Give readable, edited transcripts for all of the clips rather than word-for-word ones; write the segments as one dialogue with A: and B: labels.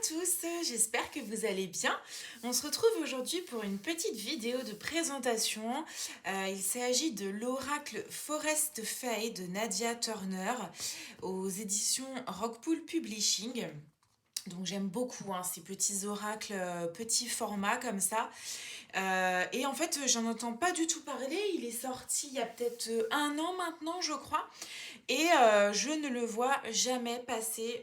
A: tous, j'espère que vous allez bien. On se retrouve aujourd'hui pour une petite vidéo de présentation. Il s'agit de l'oracle Forest Fae de Nadia Turner aux éditions Rockpool Publishing. Donc j'aime beaucoup ces petits oracles, petits formats comme ça. Et en fait, j'en entends pas du tout parler. Il est sorti il y a peut-être un an maintenant, je crois. Et je ne le vois jamais passer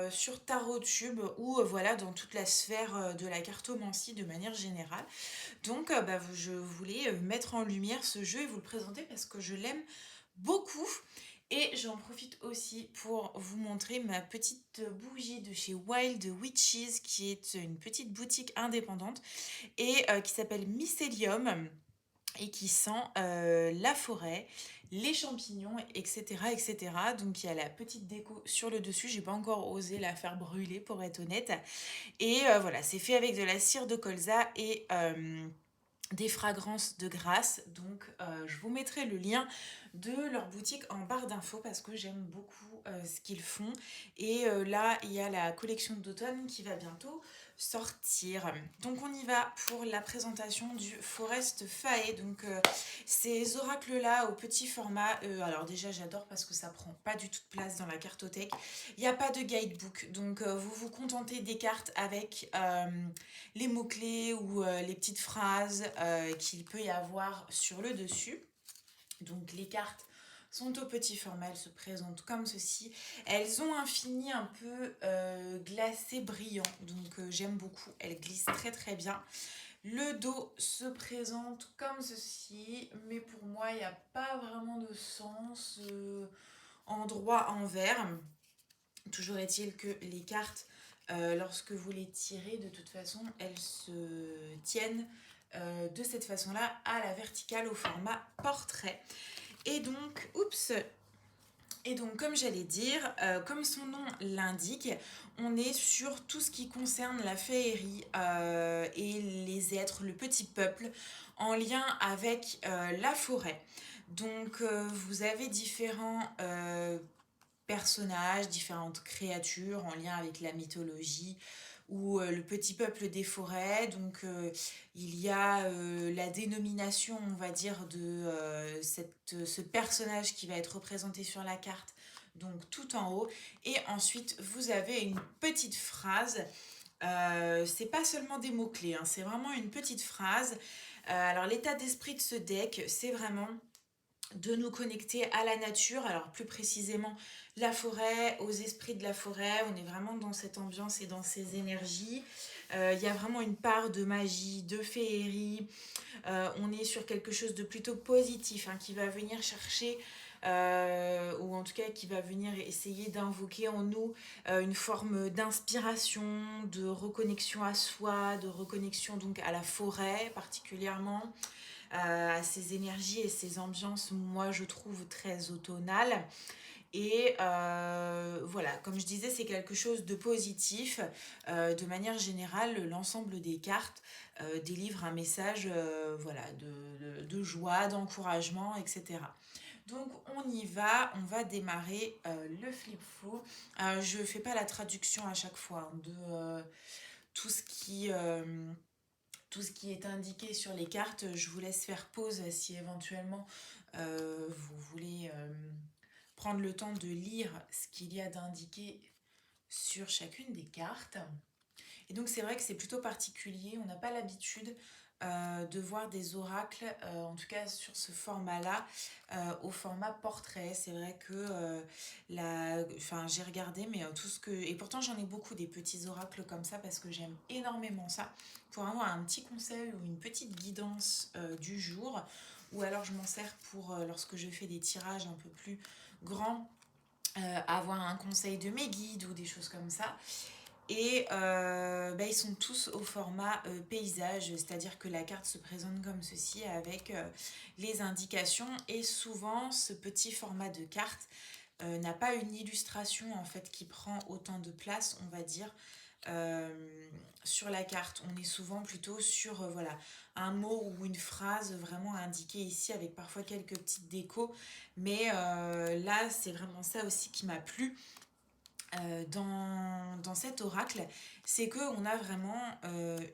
A: sur TarotTube ou voilà dans toute la sphère de la cartomancie de manière générale. Donc je voulais mettre en lumière ce jeu et vous le présenter parce que je l'aime beaucoup. Et j'en profite aussi pour vous montrer ma petite bougie de chez Wild Witches qui est une petite boutique indépendante et qui s'appelle Mycelium et qui sent la forêt, les champignons, etc., etc. Donc il y a la petite déco sur le dessus. J'ai pas encore osé la faire brûler pour être honnête. Et voilà, c'est fait avec de la cire de colza et des fragrances de grâce. Donc je vous mettrai le lien de leur boutique en barre d'infos parce que j'aime beaucoup ce qu'ils font. Et là, il y a la collection d'automne qui va bientôt sortir. Donc on y va pour la présentation du Forest Fae. Donc ces oracles-là au petit format, alors déjà j'adore parce que ça prend pas du tout de place dans la cartothèque. Il n'y a pas de guidebook, donc vous vous contentez des cartes avec les mots-clés ou les petites phrases qu'il peut y avoir sur le dessus. Donc les cartes sont au petit format, elles se présentent comme ceci. Elles ont un fini un peu glacé brillant, donc j'aime beaucoup, elles glissent très très bien. Le dos se présente comme ceci, mais pour moi il n'y a pas vraiment de sens en droit envers. Toujours est-il que les cartes, lorsque vous les tirez, de toute façon, elles se tiennent de cette façon-là à la verticale au format portrait. Et donc, comme j'allais dire, comme son nom l'indique, on est sur tout ce qui concerne la féerie et les êtres, le petit peuple, en lien avec la forêt. Donc, vous avez différents personnages, différentes créatures en lien avec la mythologie ou le petit peuple des forêts. Donc il y a la dénomination, on va dire, de ce personnage qui va être représenté sur la carte, donc tout en haut. Et ensuite, vous avez une petite phrase. C'est pas seulement des mots-clés, c'est vraiment une petite phrase. Alors l'état d'esprit de ce deck, c'est vraiment de nous connecter à la nature, alors plus précisément la forêt, aux esprits de la forêt. On est vraiment dans cette ambiance et dans ces énergies. Il y a vraiment une part de magie, de féerie. On est sur quelque chose de plutôt positif qui va venir chercher, ou en tout cas qui va venir essayer d'invoquer en nous une forme d'inspiration, de reconnexion à soi, de reconnexion donc à la forêt particulièrement, à ces énergies et ces ambiances, moi je trouve très automnales. Et voilà, comme je disais, c'est quelque chose de positif. De manière générale, l'ensemble des cartes délivre un message voilà, de joie, d'encouragement, etc. Donc on y va, on va démarrer le flip fou. Je ne fais pas la traduction à chaque fois de tout ce qui... tout ce qui est indiqué sur les cartes. Je vous laisse faire pause si éventuellement vous voulez prendre le temps de lire ce qu'il y a d'indiqué sur chacune des cartes. Et donc c'est vrai que c'est plutôt particulier, on n'a pas l'habitude de voir des oracles, en tout cas sur ce format-là, au format portrait. C'est vrai que j'ai regardé, mais tout ce que... Et pourtant j'en ai beaucoup des petits oracles comme ça parce que j'aime énormément ça. Pour avoir un petit conseil ou une petite guidance du jour, ou alors je m'en sers pour, lorsque je fais des tirages un peu plus grands, avoir un conseil de mes guides ou des choses comme ça. Et ils sont tous au format paysage, c'est-à-dire que la carte se présente comme ceci avec les indications. Et souvent, ce petit format de carte n'a pas une illustration en fait qui prend autant de place, on va dire, sur la carte. On est souvent plutôt sur voilà, un mot ou une phrase vraiment indiquée ici avec parfois quelques petites décos. Mais là, c'est vraiment ça aussi qui m'a plu. dans cet oracle, c'est qu'on a vraiment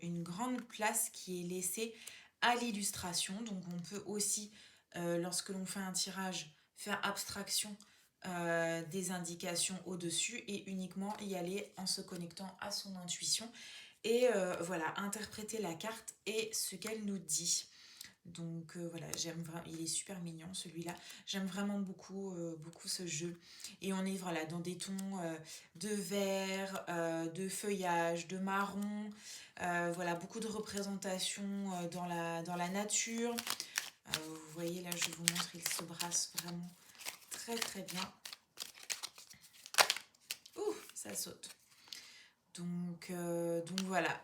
A: une grande place qui est laissée à l'illustration. Donc on peut aussi, lorsque l'on fait un tirage, faire abstraction des indications au-dessus et uniquement y aller en se connectant à son intuition et voilà, interpréter la carte et ce qu'elle nous dit. Donc voilà, j'aime vraiment, il est super mignon celui-là. J'aime vraiment beaucoup, beaucoup ce jeu. Et on est voilà, dans des tons de vert, de feuillage, de marron. Voilà, beaucoup de représentations dans la nature. Vous voyez là, je vous montre, il se brasse vraiment très très bien. Ouh, ça saute. Donc voilà,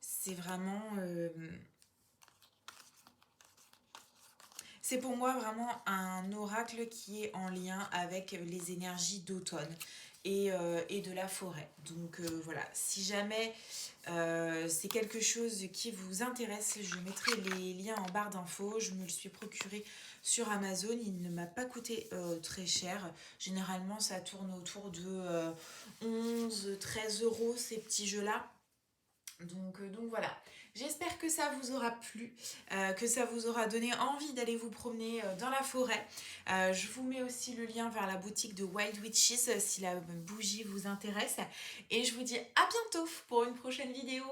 A: c'est vraiment... c'est pour moi vraiment un oracle qui est en lien avec les énergies d'automne et de la forêt. Donc voilà, si jamais c'est quelque chose qui vous intéresse, je mettrai les liens en barre d'infos. Je me le suis procuré sur Amazon, il ne m'a pas coûté très cher. Généralement, ça tourne autour de 11-13 € ces petits jeux-là. Donc voilà, j'espère que ça vous aura plu, que ça vous aura donné envie d'aller vous promener dans la forêt. Je vous mets aussi le lien vers la boutique de Wild Witches si la bougie vous intéresse. Et je vous dis à bientôt pour une prochaine vidéo.